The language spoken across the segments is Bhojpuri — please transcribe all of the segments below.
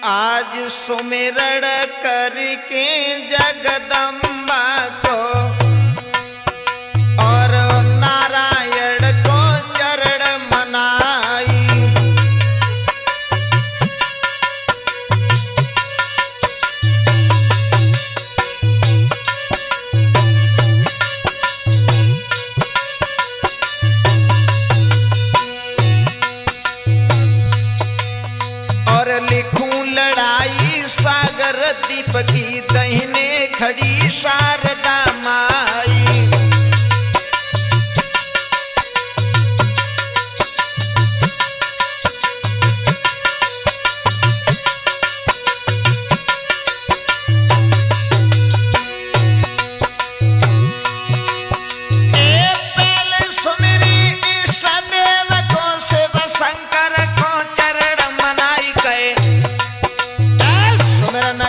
आज सुमिरण करके जगदम्बा को और नारायण को चरण मनाई। और लिखूं लड़ाई सागर दीप की दहिने खड़ी शारदा माई।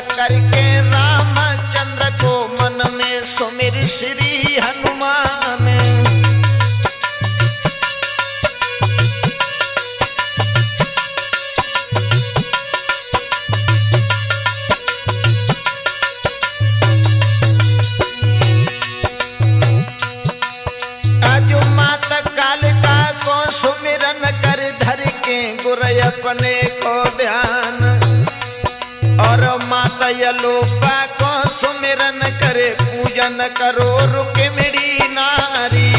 करके रामचंद्र को मन में सुमिर श्री हनुमान। अजु मात कालिका को सुमिरन कर धर के गुर अपने को ध्यान। और माता यलोपा को सुमिरन करे पूजन करो रुके मेरी नारी।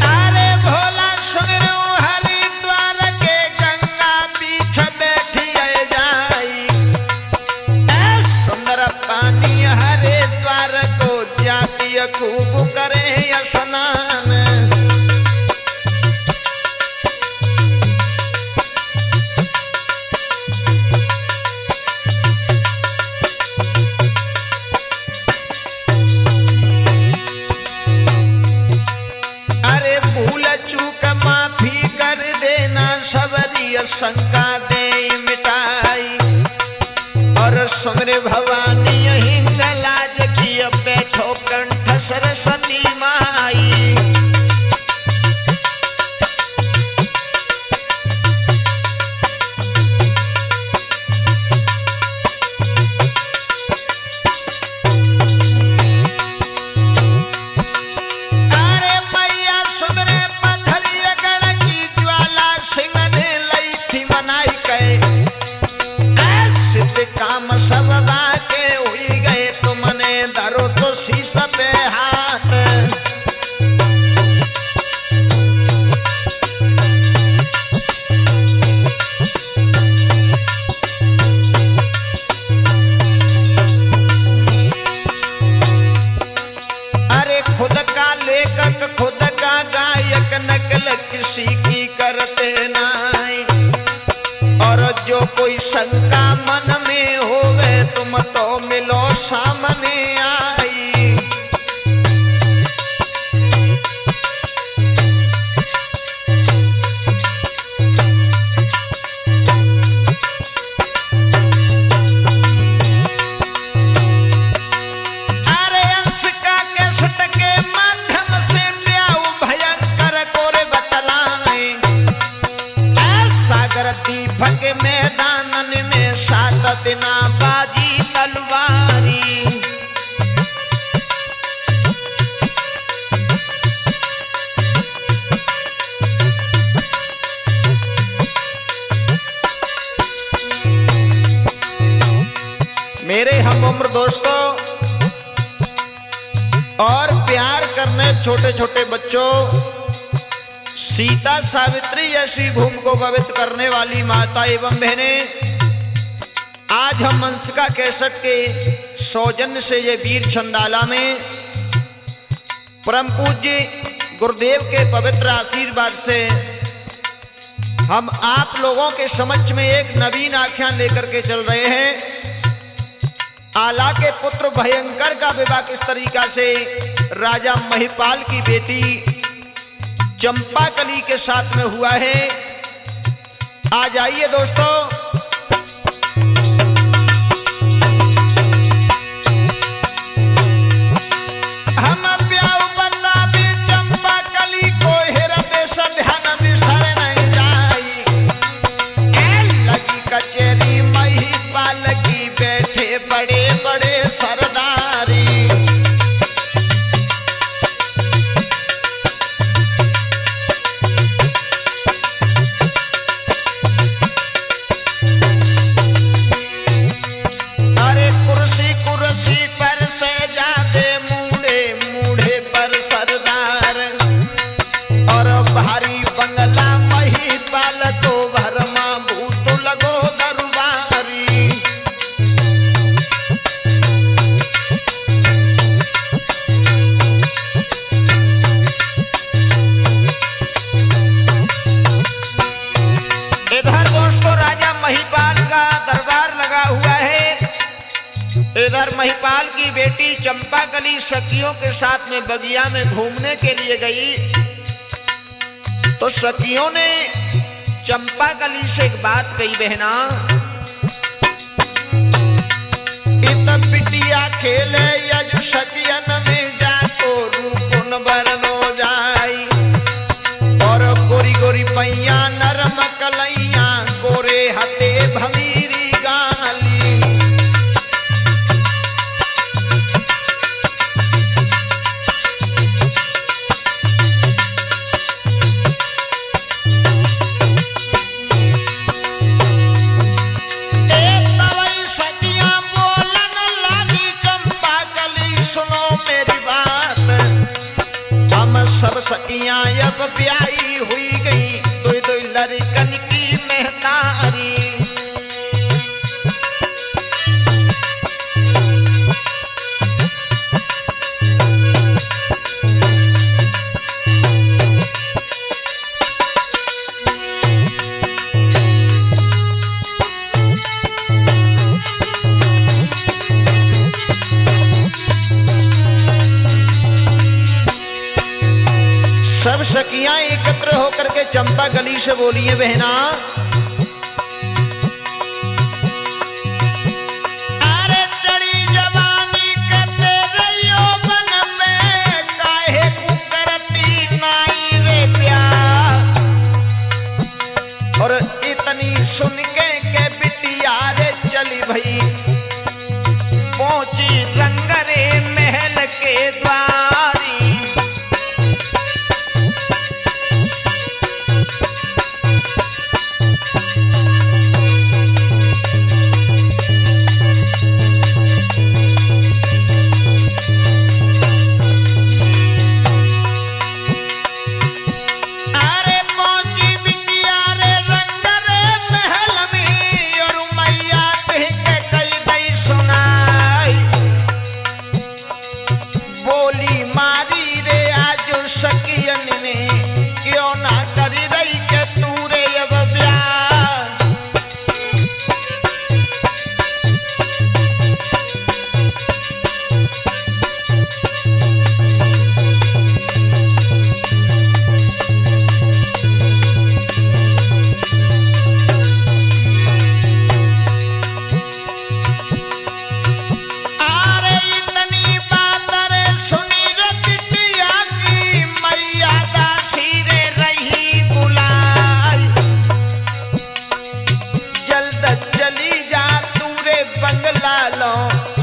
अरे भोला सुमिरो हरिद्वार के गंगा बीच बैठी जाई। पानी हरे द्वार को जाती खूब करे स्नान। अरे भूल चूक माफी कर देना सबरी शंका दे मिटाई। और सुमरे भवानी हिंगलाज की बैठो कंठ सरस्वती माई। अरे मैया सुमरे पथरी गण की ज्वाला सिंह ने लई थी मनाई कहे। सिद्ध काम सब बाके हुई गए तुमने धरो तो शीश पे हाथ। अरे खुद का लेखक खुद का गायक नकल किसी की करते नहीं। और जो कोई शंका मन में होवे तुम तो मिलो सामने आई। अरे अंश का केसट के माध्यम से ब्याऊ भयंकर कोरे बतलाए। सागर दीपक मैदानन में 7 दिना बाजी तलवारी। मेरे हम उम्र दोस्तों और प्यार करने छोटे छोटे बच्चों, सीता सावित्री जैसी भूमि को पवित्र करने वाली माता एवं बहनें, आज हम मंसिका कैसेट के सौजन्य से ये वीर छंदाला में परम पूज्य गुरुदेव के पवित्र आशीर्वाद से हम आप लोगों के समक्ष में एक नवीन आख्यान लेकर के चल रहे हैं। आला के पुत्र भयंकर का विवाह किस तरीका से राजा महिपाल की बेटी चंपाकली के साथ में हुआ है। आ जाइए दोस्तों। इधर महिपाल की बेटी चंपाकली सखियों के साथ में बगिया में घूमने के लिए गई तो सखियों ने चंपाकली से एक बात कही, बहना इत बिटिया खेले यज सखियन में जाको रूपुन बरनो जाई और गोरी गोरी पैया नरम कलैया गोरे हते भमीरी गाली। सब सखियां अब ब्याही हुई गई दो दो लड़कन की मेहतारी। सब सखियां एकत्र होकर के चंपाकली से बोली है, बहना अरे चढ़ी जवानी करते रहियो बन में काहे कुकरती नाई रे प्यार। और इतनी सुन के बिटिया रे चली भई पहुंची रंगरे महल के द्वारी।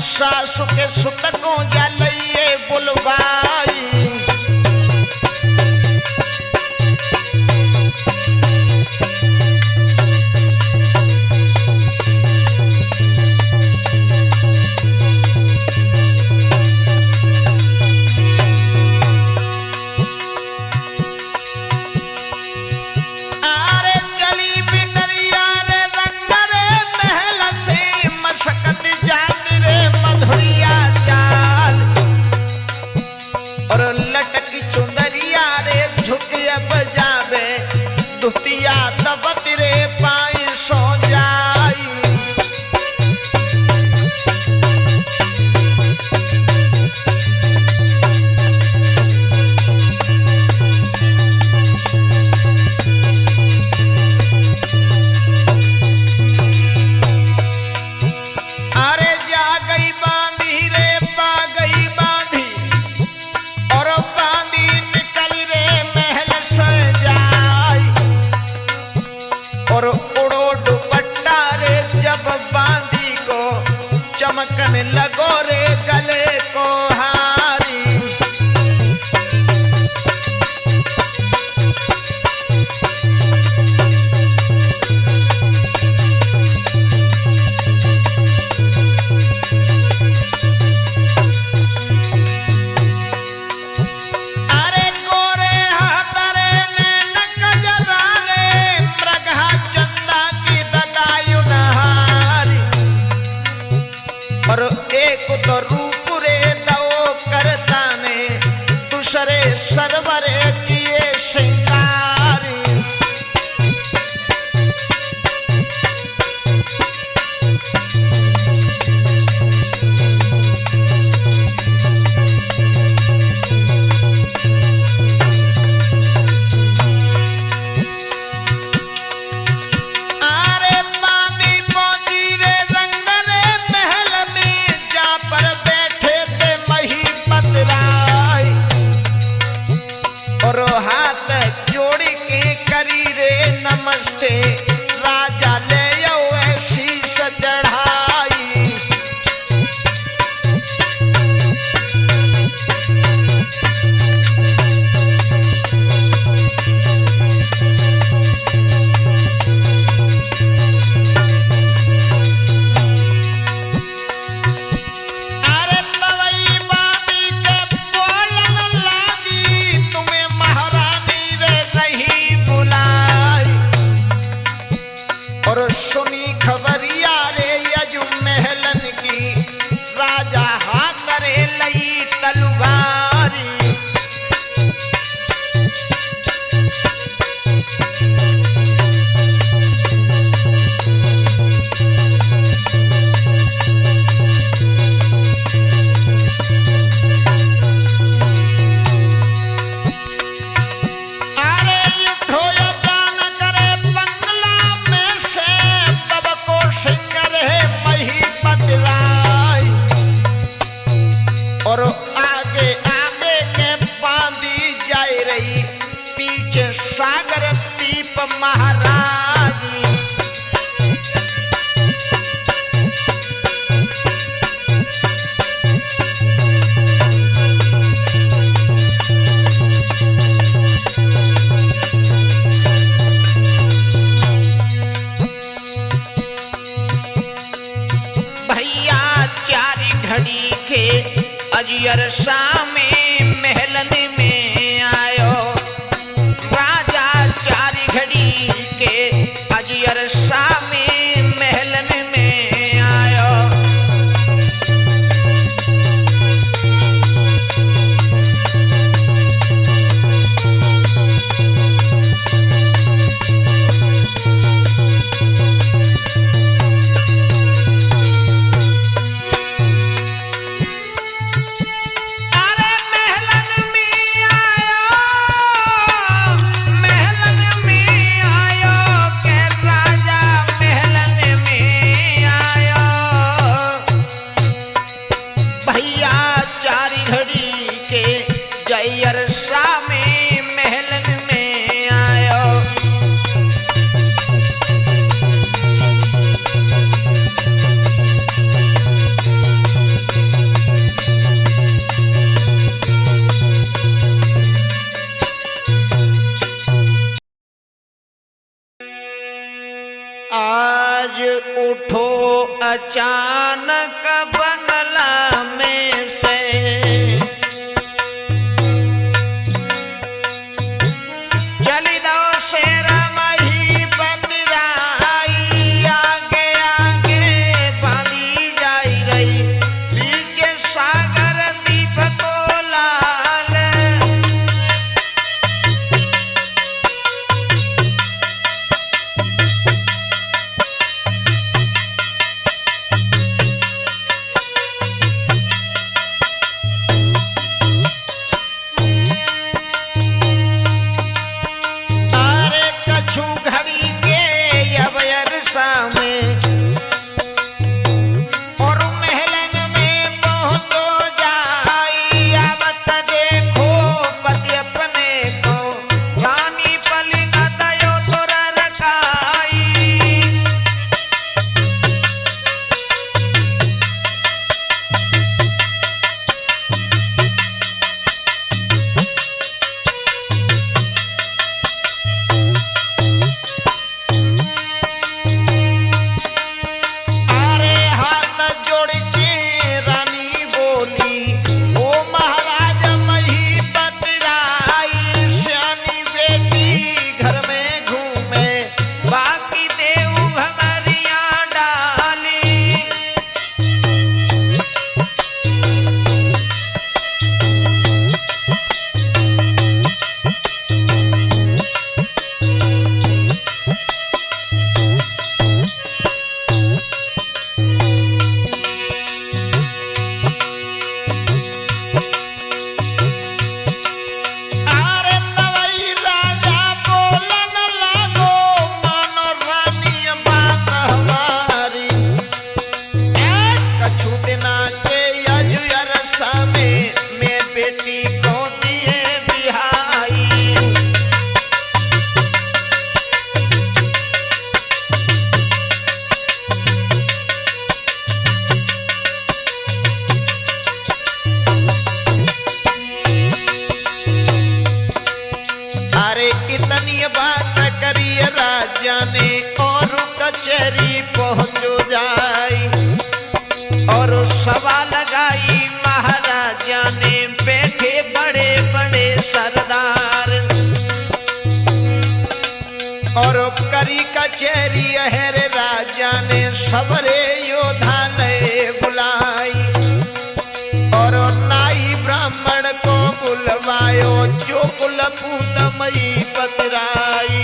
सासु के सुतकों जलइए बुलवाई। अरे चली बिटरिया रे रंग रे महल से मशक्कत जाती रे मधुरिया चाल और लटकी चुंदरिया रे झुक अब जावे दुतिया दबत रे पाई सो जाई। अरे जा गई बांधी रे पा गई बांधी और बांधी निकल रे महल से जाई और उड़ो दुपट्टा रे जब बांधी को चमकने लगो रे गले को हारी। अरे गोरे हाथरे नैन कजरा रे मृगा चंदा की दगायु नहारी और एक तो रूप रे दो करता ने दूसरे सरवरे किए सिंगारी। और हाथ जोड़ के करी रे नमस्ते, राजा ले शीश चढ़ाई। और सुनी खबरिया रे यजु महलन की, राजा हाथ रे लई तलवारी। और आगे आगे के बांधी जाए रही, पीछे सागर दीप महाराजी। भैया चारी घड़ी के अजियर शामे महलन में आयो, राजा चारी घड़ी के अजियर शामे महलन में आयो। जयर शामे महलन में आयो। आज उठो अचानक बंगला में से, चली दो शेर मही बदराई, आगे आगे बांधी जाई रही, पीछे सागर दीप को लाल। कछु घड़ी के अवयरसा में, और महलन में पहुंचो जाई, आवत देखो पति अपने को, रानी पलिंग दयो तुर रखाई। जाने और कचहरी पहुंचो जाई। और सभा लगाई महाराजा ने, बैठे बड़े बड़े सरदार। और करी कचहरी अहर राजा ने, सबरे योद्धा ले बुलाई। और नाई ब्राह्मण को बुलवायो, जो कुलपूतमयी पतराई।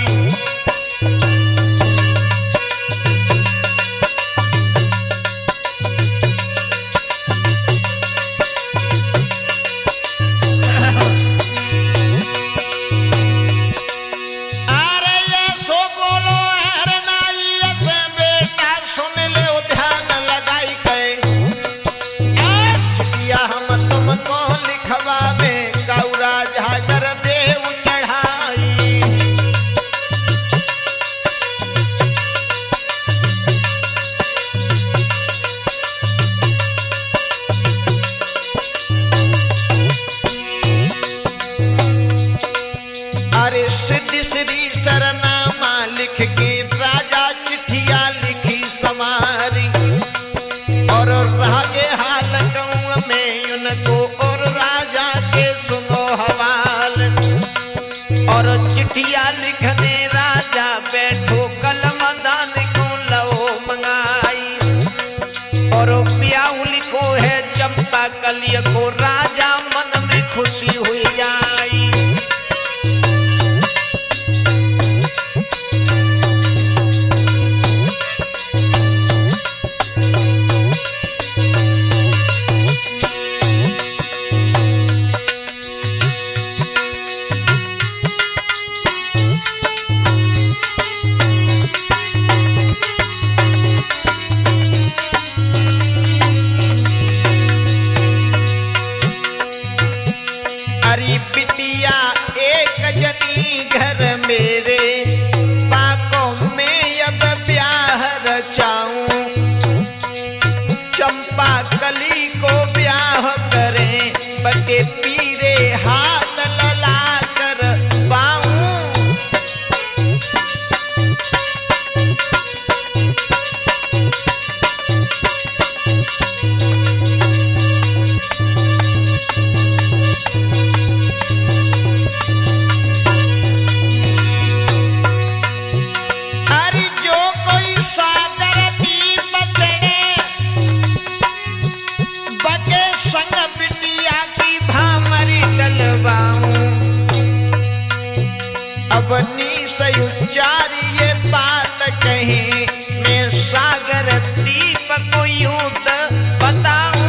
सिद्धि श्री सरनामा लिख के राजा चिट्ठिया लिखी समारी। और रागे हाल गाँव में उनको, और राजा के सुनो हवाल। और चिट्ठिया लिखने राजा बैठो, कलम दान को लो मंगाई। और ब्याह लिखो है चंपा कलिय को, राजा मन में खुशी हुई आई। बिटिया एक जनी घर मेरे, बाकों में अब ब्याह रचाऊं। चंपा कली को ब्याह करें, बटे पीरे हाथ लला कर पाऊं। अपनी सयुचारी ये बात कही, मैं सागर दीप को यूं बताऊं।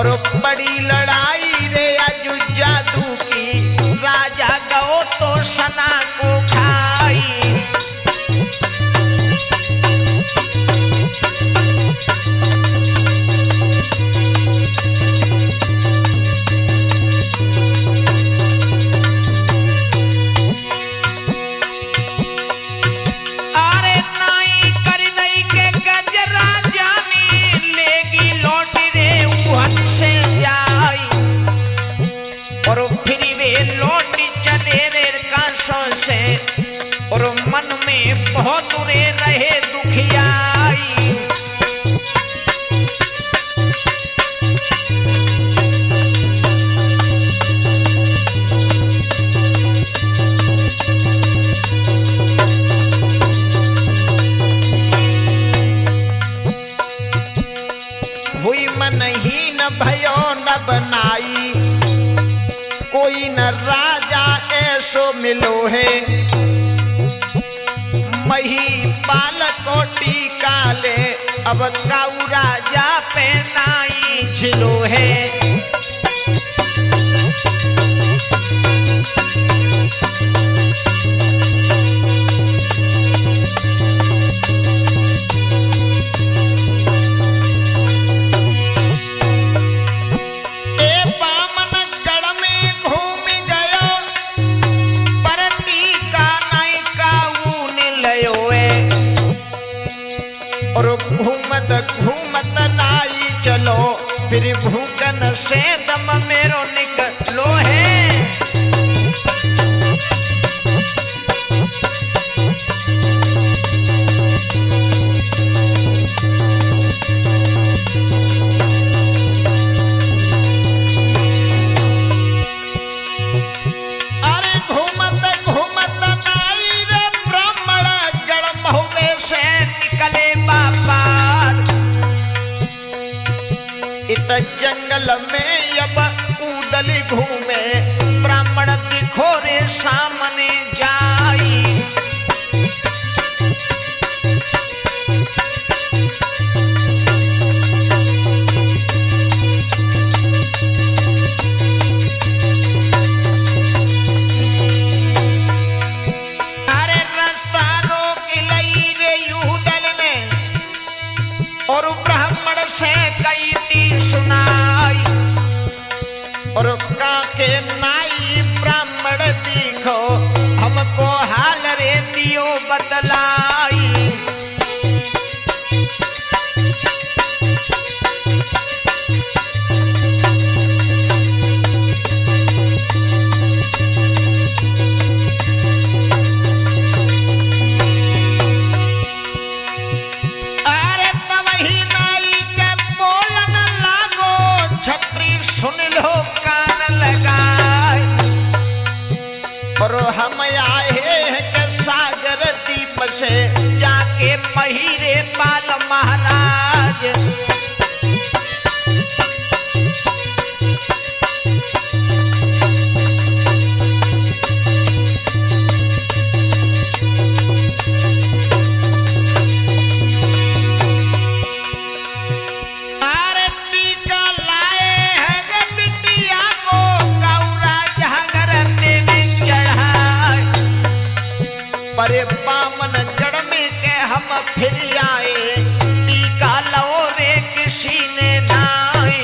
और बड़ी लड़ाई रे अजुजादू की, राजा गो तो सना को खाई। से और मन में बहुत रे रहे दुखियाई। हुई मन ही न भयो न बनाई, कोई न राजा ऐसो मिलो है। मही पाल को टीका ले, अब काऊ राजा पे नाई झिलो है। और घूमत घूमत नाई चलो, फिर भूकन से दम मेरो निकलो है। अरे घूमत घूमत नाई रे ब्राह्मण गढ़ महुए से निकले इत जंगल में अब कूदल घूमे, ब्राह्मण दिखो रे सामने जाई। अरे रास्ता रोक लई रे यूदल ने, और ब्राह्मण से कई सुनाई। और काके नाई ब्राह्मण दिखो, हमको हाल रे दियो बतलाई। सुन लो कान लगाए, और हम आए हैं के सागर दीप से, जाके पहिरे पाल महाराज। परे पावन जड़ में के हम फिर आए, टीका लो रे किसी ने नाए।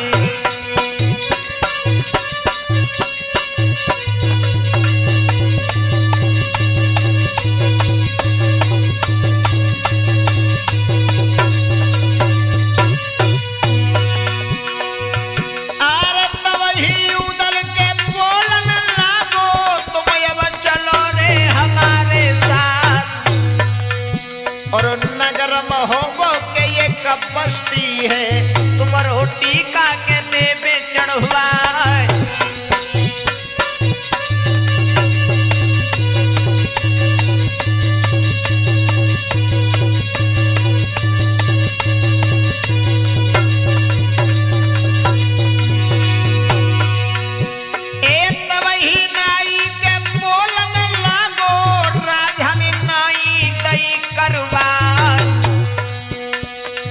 अरे तब ही उदल के बोलन लागो, तुम अब चलो रे हमारे साथ। और नगर महोबो के ये कब बस्ती है, तुम रोटी का के देवे चढ़वा।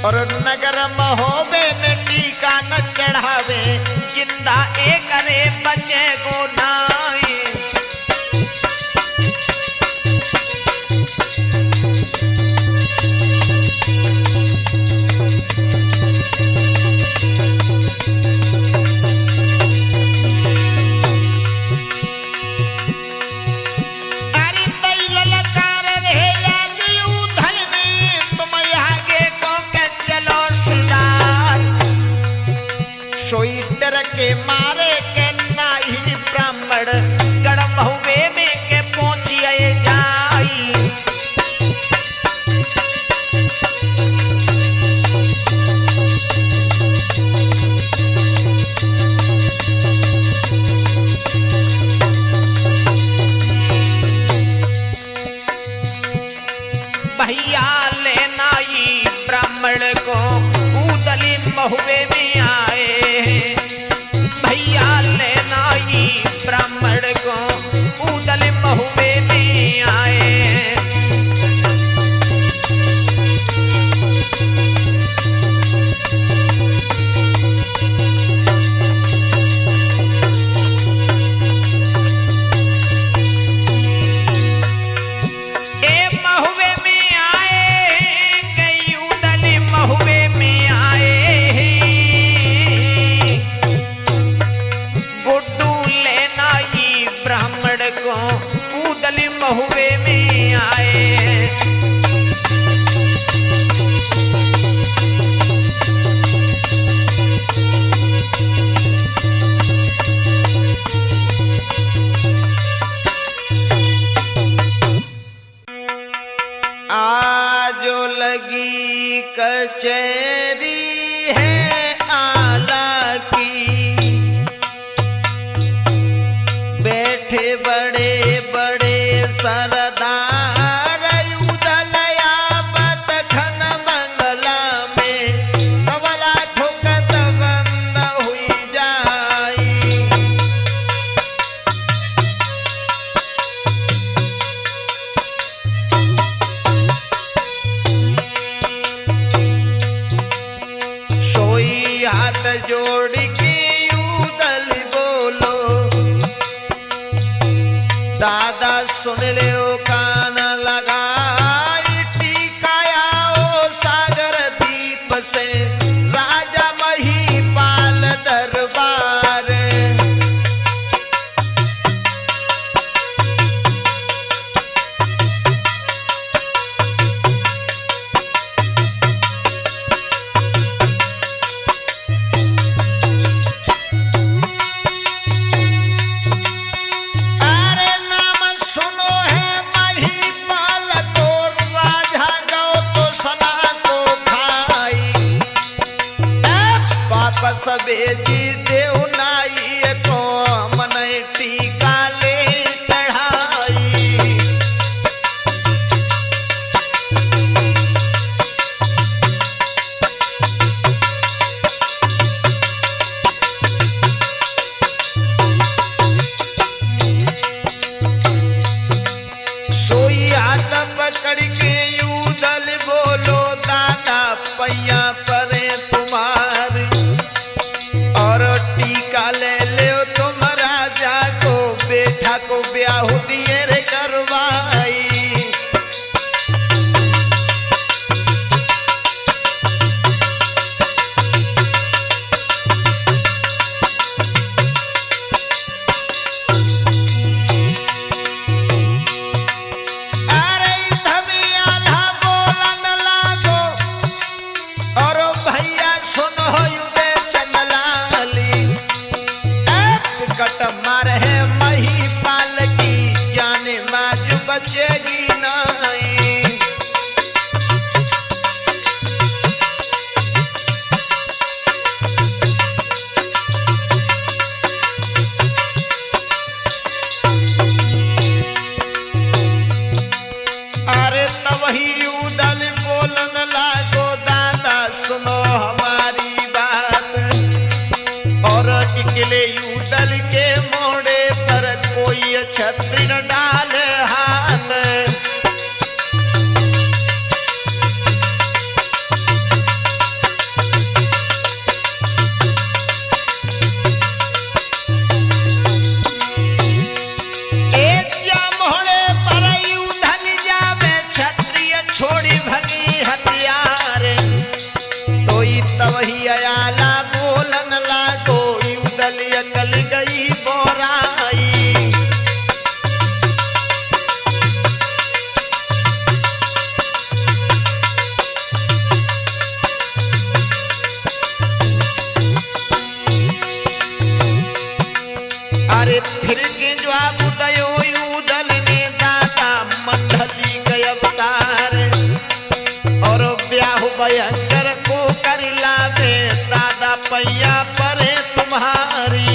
और नगर महोबे में टीका न चढ़ावे, जिंदा ए करे बचे को नाई। के मारे के नाही ब्राह्मण गड़म हुए में के पहुंचिए जाई। भैया लेना ही ब्राह्मण को उदली महुए में आए। भैया लेना ही ब्राह्मण को उदल महुए में आए। ए महुए में आए कई उदल महुए में आए। गुड्डू लेना ही ब्राह्मण को उदल महुए में आए। आजो लगी कचहरी है आला की, बैठे बड़े बड़े सरदार उदलया बतखन बंगला में कवला ठोकत बंद हुई जाई। सोई हाथ जोड़ के उदल बोलो, दादा सुन ले ओ कान लगाई। टिकाया ओ सागर दीप से राजा महिपाल दरबार। सबे जी देव नाई को मन टीका ले चढ़ाई। सोई हाथ पकड़ के उदल बोलो, दादा पैया परे तुम्हारी और टीका ले ले तुम राजा को, बेटा को ब्याह दिए रे करवाई। अरे धमियाला बोलन लागो और भैया सुनो युदे चंदलाली। कट मार है महिपाल की जाने माज बचेगी नहीं। अरे तब ही उदल बोलन लागो, दादा सुनो हमारी बात। और इकले उदल के मोड़े पर कोई छत्री न डाल हाथ। उदल अकल गई बोराई। अरे फिर के जवाब उदयो उदल ने दादा मंडली के अवतार और ब्याह भयंकर को कर लावे दादा पैया परे तुम्हारी।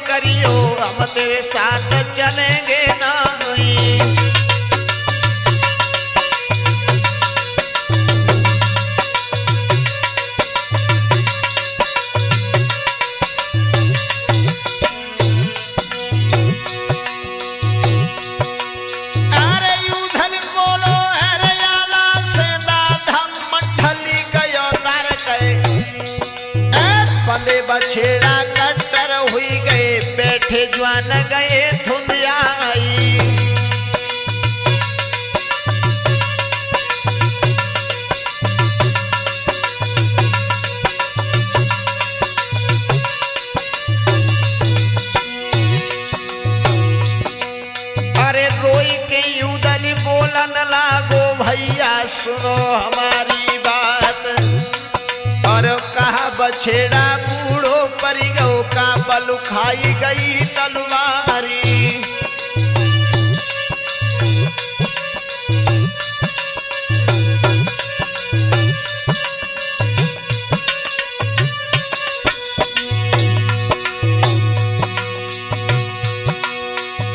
करियो हम तेरे साथ चलेंगे नहीं। अरे यूधन बोलो अरे आला से दादा मंडली गयो तार गए बंदे बछेड़ा कट्टर हुई गए बैठे जवान गए धुंधियाई। अरे रोई के युदल बोलन लागो भैया सुनो हमारी बात और कहा बछेड़ा बूढ़ो परी गो का बल खाई गई तलवारी।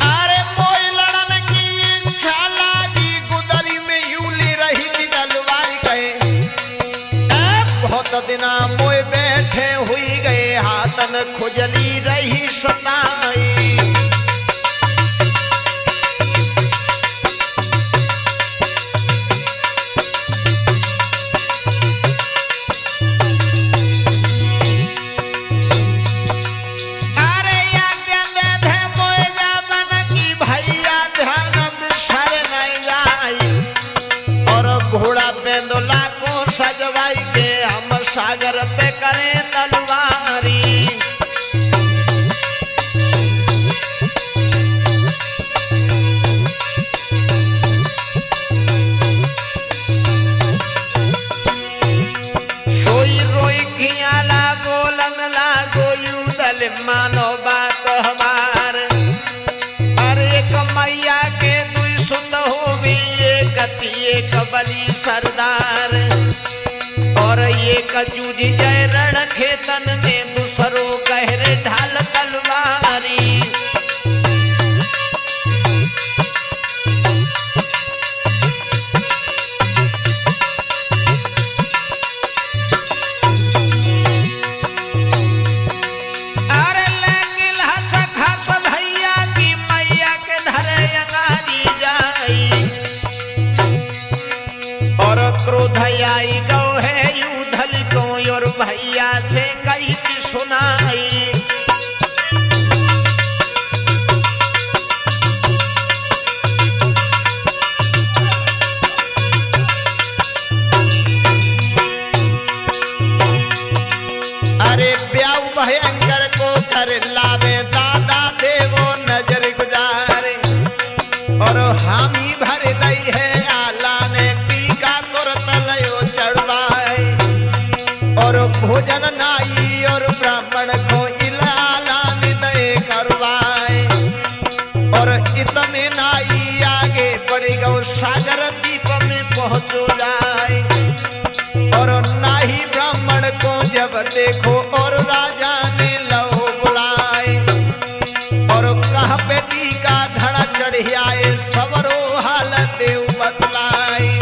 अरे मोई लड़न की इच्छा लागी गुदरी में यूली रही थी तलवारी गए बहुत दिना मोए बैठे हुई गए हाथन खुजली रही सताई। अरे आज्ञा दे दे मोए जामन की भैया ध्यान बिसर नहीं जाई और घोड़ा बेंदोला को सजवाई के हम सागर पे करें तलवारी। सोई रोई खियाला बोलन लागो युदल मानो बात हमार। अरे एक मैया के दुई सुत हो भी एक एक बली सरदार और एक जूझ जय रण खेतन में दूसरो गहरे ढाल तलवारी। अरे लेकिन हंस खस भैया की मैया के धरे अंगारी जाई और क्रोध आई गो है युधल को और भैया से कही थी सुनाई। अरे ब्याह भयंकर को कर लावे दादा देवो नजर गुजारे और हामी भर दई है आला ने टीका तुरत लयो चढ़वाए और भोजन नाई और ब्राह्मण को इलाला निदय करवाए और इतने नाई आगे बढ़ गो सागर दीप में पहुंचो जाए और नाही ब्राह्मण को जब देखो और राजा ने लो बुलाए और कहा बेटी का धड़ा चढ़ियाए सवरो हालत बतलाए।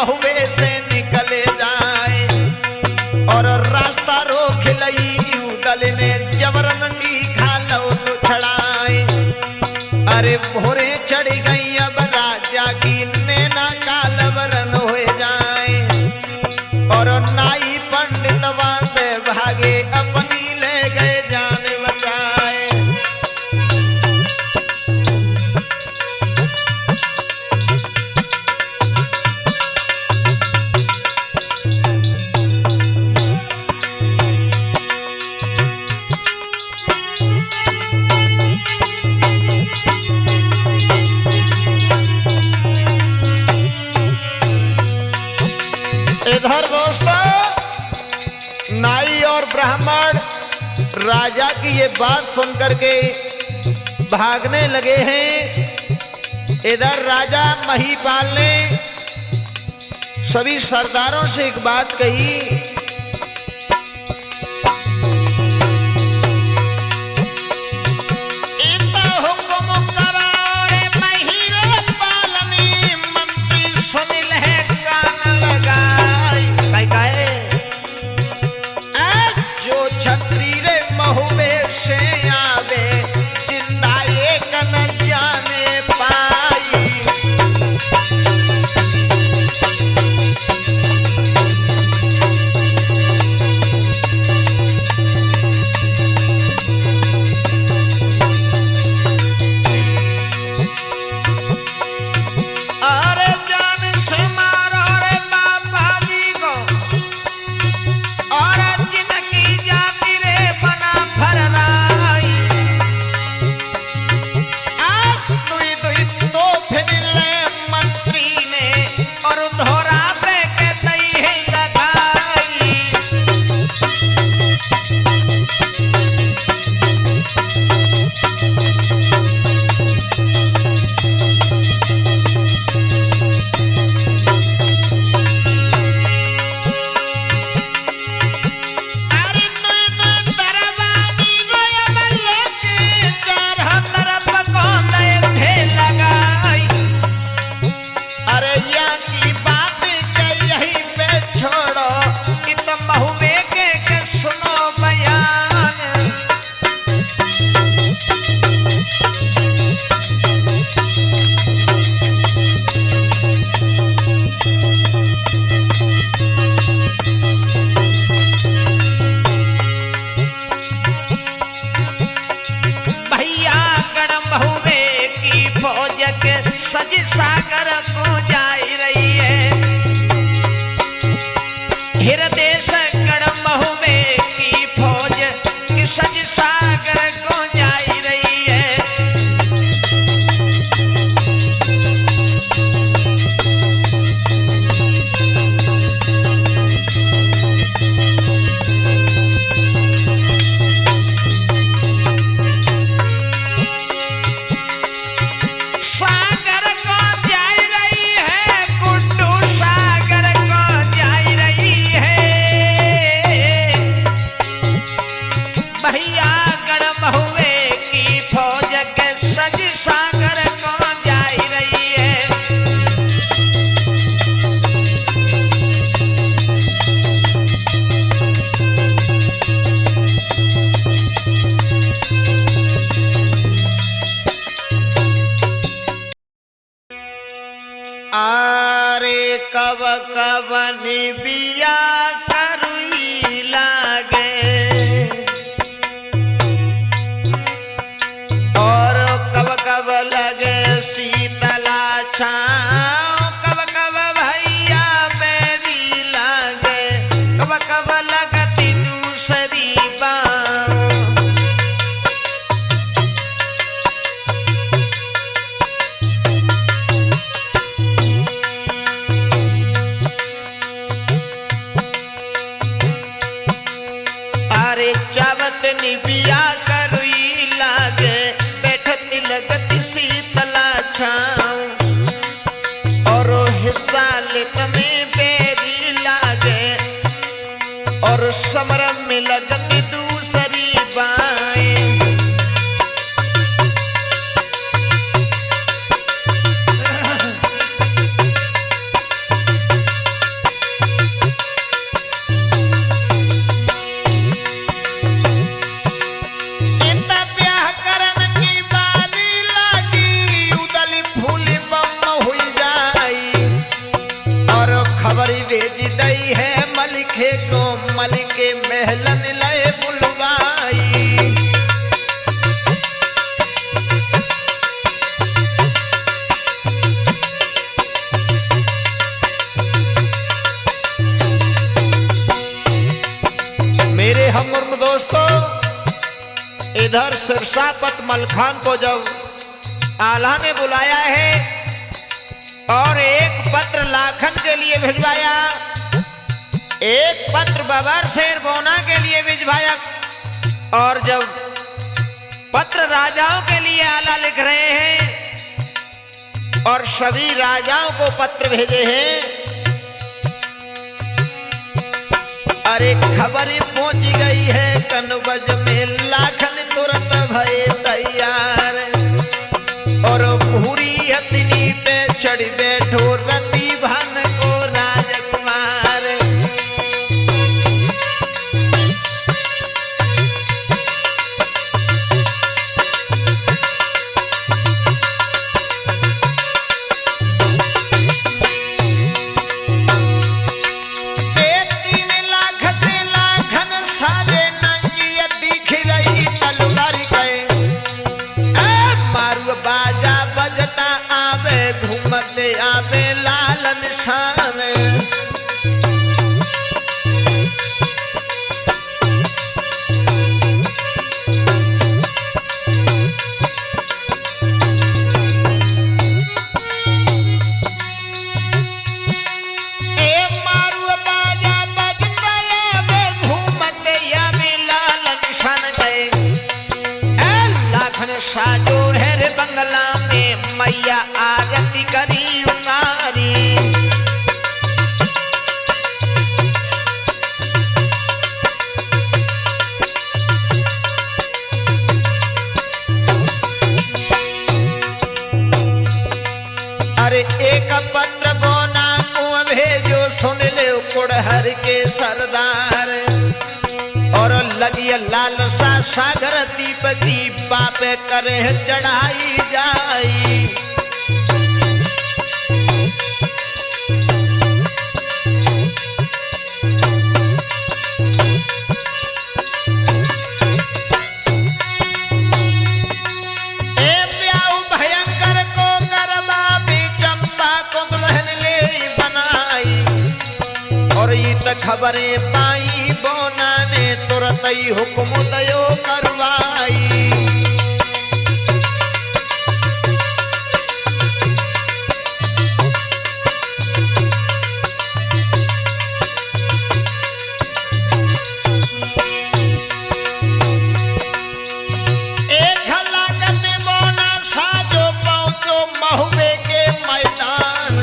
महुए से निकले जाए और रास्ता रोक लई उदल ने जबरनंडी खा लो तो छड़ाए। अरे भोरे चढ़ गई अब राजा की नैना कालवरन हो जाए और नाई पंडित से भागे अपनी ले गए जान बचाए। इधर दोस्तों नाई और ब्राह्मण राजा की ये बात सुनकर के भागने लगे हैं। इधर राजा महीपाल ने सभी सरदारों से एक बात कही, इतना हुक्म करा रे महीपाल ने मंत्री सुनिल है कान लगाई। काय जो छत्री रे महुए से आवे जिंदा एक न जाने पाई। अरे जान से मारो रे बाबा जी को और जिनकी जाति रे बना फरनाई। आज दुई दुई तो फिरले मंत्री ने और धोरा पे के दई है लगाई। अरे दुई दुई दरबारी रोया बल्ले के चार तरफ को दे थे लगाई। अरे यहाँ की बात के यहीं पे छोड़ो इत महुए के सुनो बयान। भैया गण महुए की फौज के सज सागर को जाई रही है। हृदय गण महुए की फौज की सज सागर को जाई रही है। सागर को जाई रही है, गुड्डू सागर को जाई रही है। भैया गण महुए की फौज के सज सागर को जाई रही है। आरे कब कब निबिया करुई लागे और कब कब लगे शीतला छाँव। कब कब भैया बेरी लागे कब कब लगती दूसरी बाँव। अरे चावत निबिया करुई लागे बैठती लगती शीतला छाँव और हिस्सा लेत में बेरी लागे और समरम में लगती दूसरी बाएं। खबर भेज दई है मलिके को, मलिके महलन लय बुलवाई। मेरे हमउम्र दोस्तों, इधर सिरसापत मलखान को जब आल्हा ने बुलाया है और एक पत्र लाखन के लिए भिजवाया, एक पत्र बबर शेर बोना के लिए भिजवाया, और जब पत्र राजाओं के लिए आला लिख रहे हैं और सभी राजाओं को पत्र भेजे हैं, अरे खबर पहुंच गई है कनवज में, लाखन तुरंत भये तैयार, और भूरी हथनी पे चढ़ बैठो रति भान को राजकुमार। घूमते आवे लालन शान, मारू बाजा बजता आवे घूमते आवे लालन शान गए। लाखन साजो है रे बंगला में, मैया आरती करी उंगारी। अरे एक पत्र बोना को भेजो, सुन ले कुड़हर के सरदार, और लगी लालसा सागर दीप की बाप करे चढ़ाई जाई। खबरें पाई बोना ने तुरंत ही हुक्म दयो करवाई। एक हल्ला करने बोना साजो पहुंचो महुए के मैदान,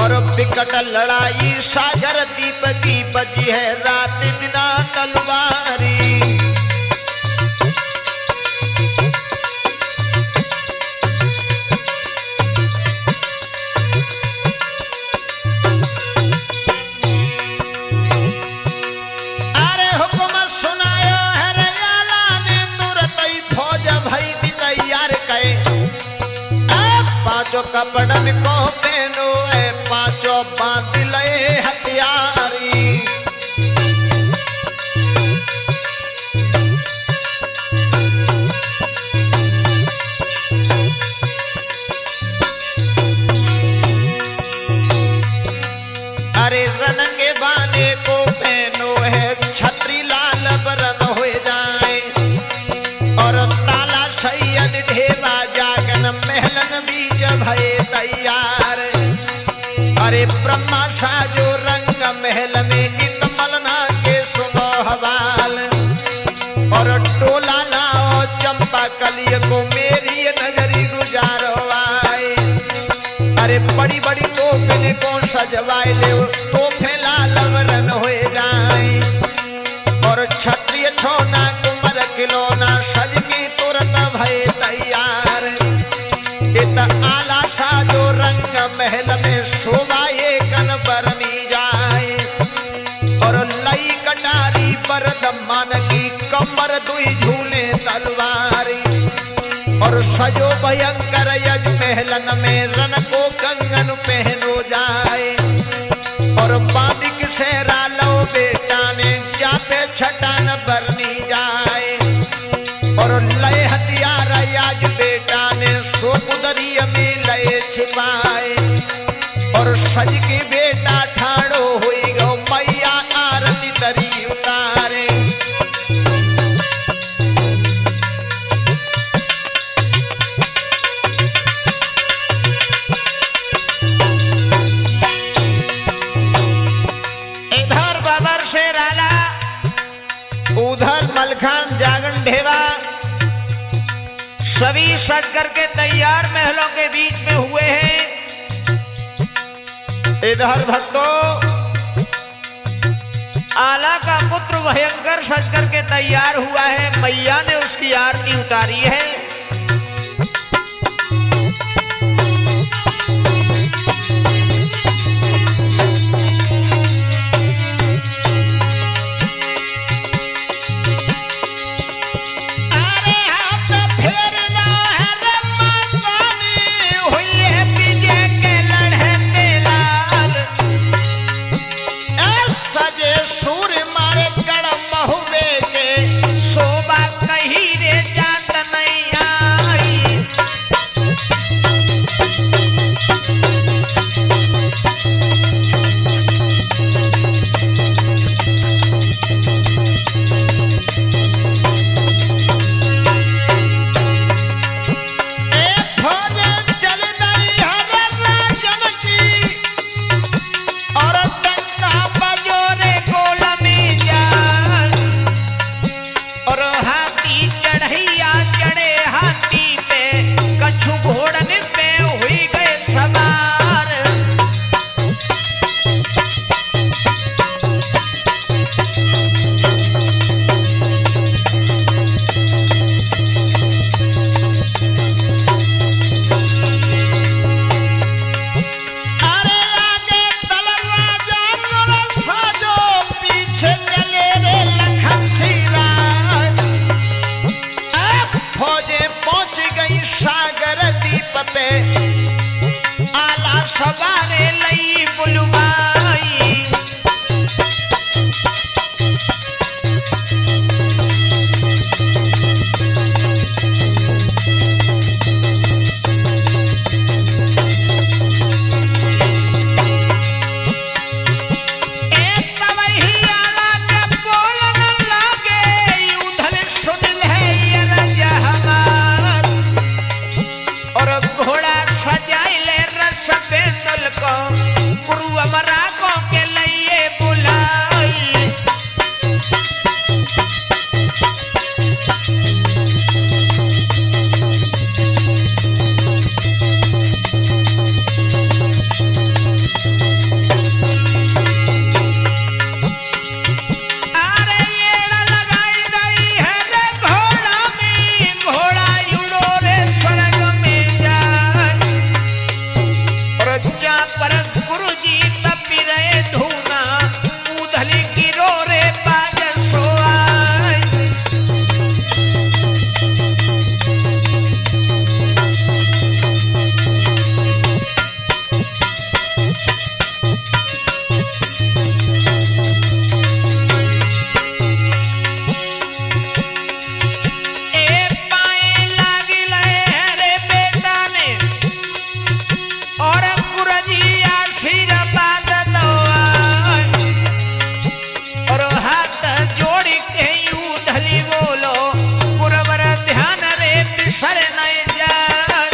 और विकट लड़ाई सागर दीप की बजी है रात दिना तलवारी। अरे हुक्म सुनायो है रयाला ने, तुरंत ही फौज भई दी तैयार कहे। पांचों कपड़न को पहनो है, पांचों बांध ले हथियारी। अरे रन के बाने को पहनो है, छतरी लाल बरन हो जाए, और ताला सैयद ढेवा जागन महलन बीज भये तैयार। अरे ब्रह्मा साजो रंग महल में इतमलना के सुनो हवाल, और टोला लाओ चंपा कलिय को मेरी नगरी गुजारो आए। अरे बड़ी बड़ी तोफे को सजवाए ले, तोफे लाल वरन हो जाए, और क्षत्रिय छोना कुमर खिलौना सज के तुरंत भये तैयार। इत आला साजो रंग महल में शोभाए कन बरनी जाए, और लई कटारी पर दमान की कमर दुई झूले तलवारी, और सजो भयंकर यज महलन में रन को कंगन पहनो जाए, शेरा लो बेटा ने जा पे छटान बरनी जाए और लय हथियार आज बेटा ने सो कुदरी में लय छिपाए और सज के बेटा ठाड़ो हुई गो मैया आरती तरी उतारे। इधर बाबर से राला उधर मलखान जागन ढेवा सभी सज करके तैयार महलों के बीच में हुए हैं। इधर भक्तों आला का पुत्र भयंकर सज करके तैयार हुआ है, मैया ने उसकी आरती उतारी है। पे आला सवारे लई बुलवाई। गुरु अमरा को के लिए बुलाई। अरे ये लगाई गई है रे घोड़ा में, घोड़ा उड़ो रे स्वर्ग में जाए। और जहाँ पर गुरु जी तब भी रहे धूना उधली गिरो रे बाज सोआई। ए पाए लागी लए रे बेटा ने और गुरुजी आशीर्वाद दो और हाथ जोड़ के उधली बोलो गुरुवर ध्यान रे बिसर नहीं जाए।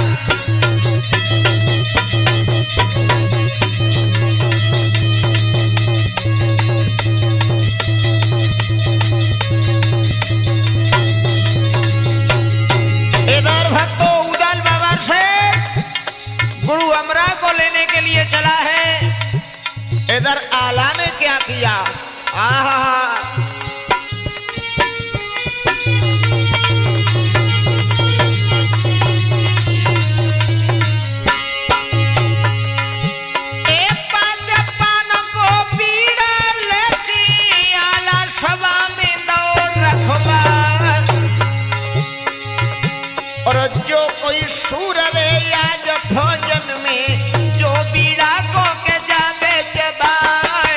इधर भक्तों उदल बाबा से गुरु अमरा को लेने के लिए चला है। इधर आला ने क्या किया, आहा सभा में दौड़ रखवा और जो कोई सूर रे आज भोजन में जो बीड़ा को के जावे जबाए।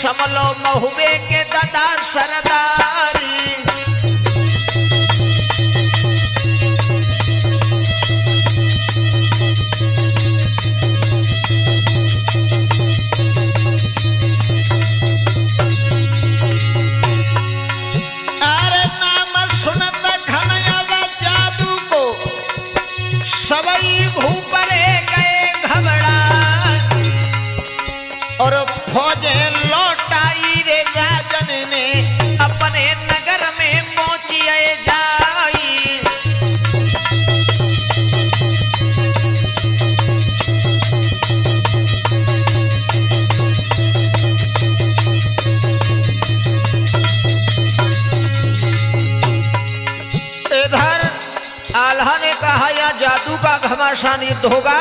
समलो महुबे के दादा सरदारी। अरे नाम सुनत घनयव जादू को सबई भूपरे गए घबरा और फौजे लौटाई रे राजन ने अपने नगर में पहुंचिए जाई। इधर आल्हा ने कहा या जादू का घमासान युद्ध होगा।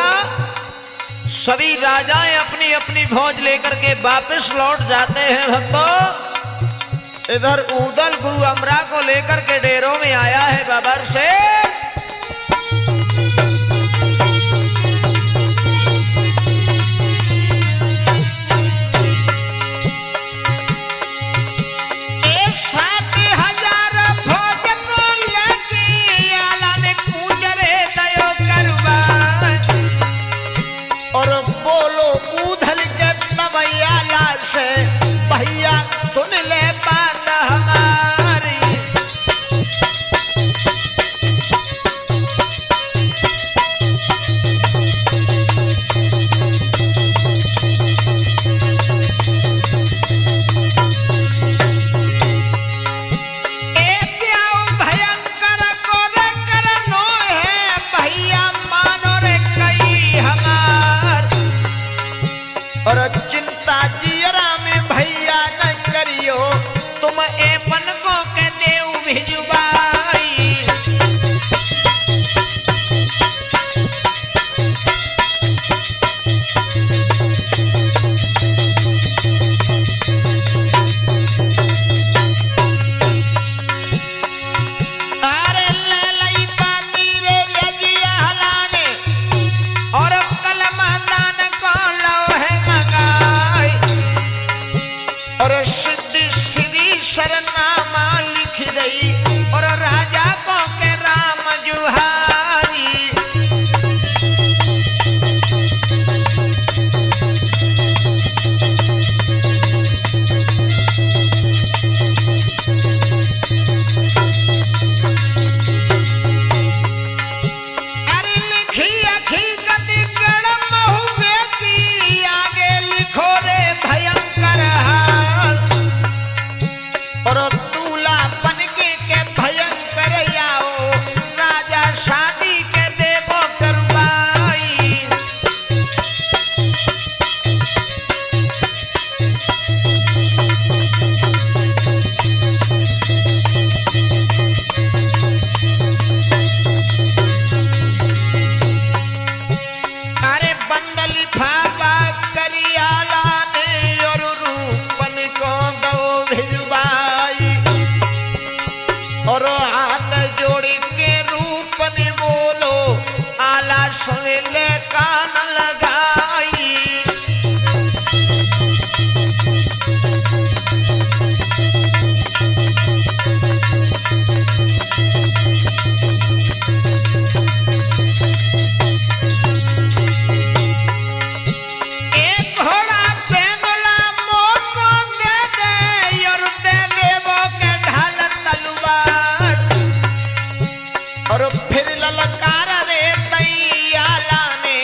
सभी राजाएं अपनी अपनी फौज लेकर के वापस लौट जाते हैं भक्तों। इधर उदल गुरु अमरा को लेकर के डेरों में आया है बाबर से। भैया सुन ले बात हमारी। भयंकर को करनो है भैया मानो रे कई हमार। और चिंता जियरा में भैया न करियो तुम एपन को के देव भिजवाई। अरे ले लई पाती रे यजिया हलाने और कलमा दान को लो है मंगाई। और सिद्धि श्री शरनामा लिख दई और राजा को के राम जुहारी। अरे लिखी हकीकत गण महुबे की आगे लिखो रे भयंकर हाल। और दूल्हा बनके के भयंकर आओ राजा शादी के देवो करवाई। अरे बंद लिफाफा करियाला ने और रूपन को दो भिजवाई। और हाथ जोड़ के रूपन बोलो आला सुन ले कान लगाई। एक घोड़ा पैदला मोको दे दे और दे देवो के ढाल तलवार। और फिर ललकार रे तैयाला ने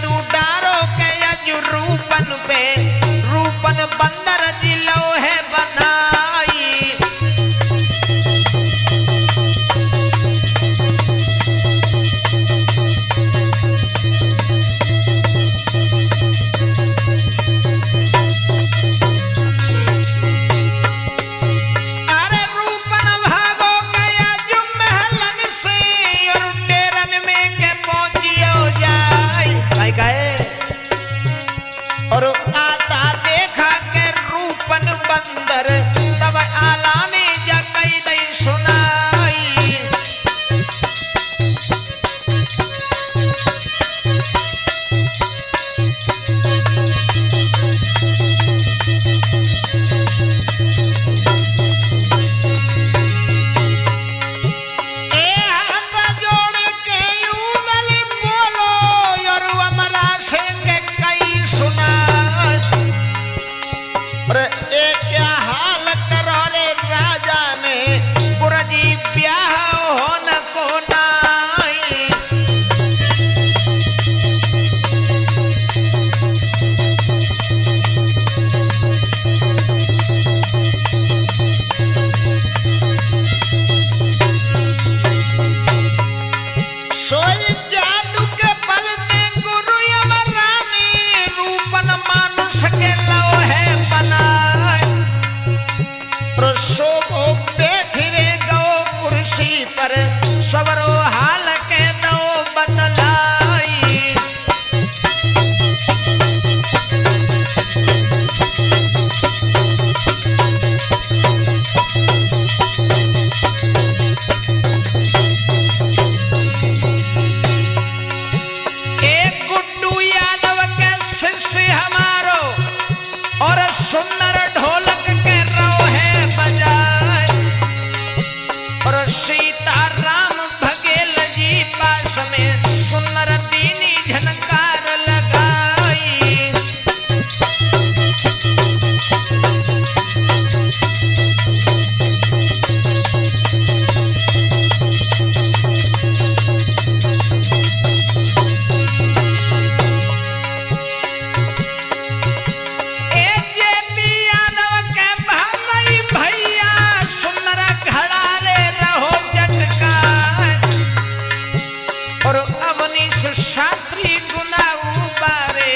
जादू डारो के यजु रूपन पे रूपन बंदर जिलो है बनाई। अरे रूपन भागो गया जो महलन से और डेरन में के पहुंचियो जाए काय गए और आता देखा के रूपन बंदर तब आलाने जा कई दई सुनाई। सवरो हाल के दो बतलाई। एक गुड्डू यादव के शिष्य हमारो और सुंदर ढोलक के रो है बजाए और सीताराम भगेल जी पास में सुंदर दीनी झनकार लगाई। शास्त्री गुना उबारे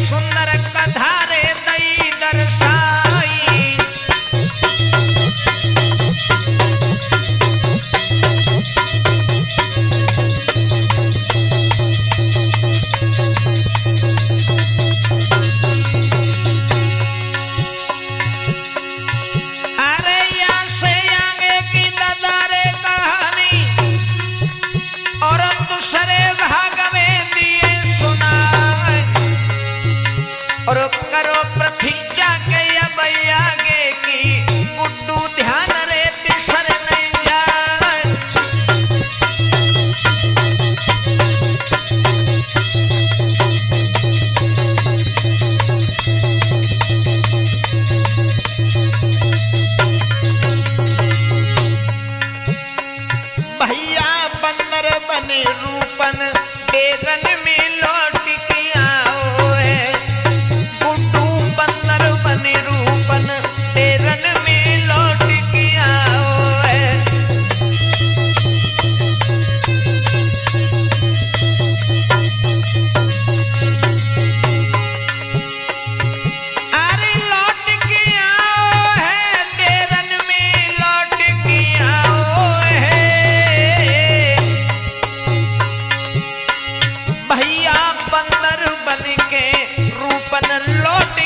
सुंदर कधारे दई दर्शाई। अरे यहाँ से आगे की नजारे कहानी और दूसरे भाग में दिए सुनाए और करो प्रतीक्षा के अब आगे की गुड्डू ध्यान रे बिसर नहीं जाए। भैया बंदर बने रूपन डेरन में लौट के आओ है। गुड्डू बंदर बने रूपन डेरन में लौट के आओ है। अरे लौट के आओ है डेरन में लौट के आओ है। भैया बंदर बन के रूपन लौट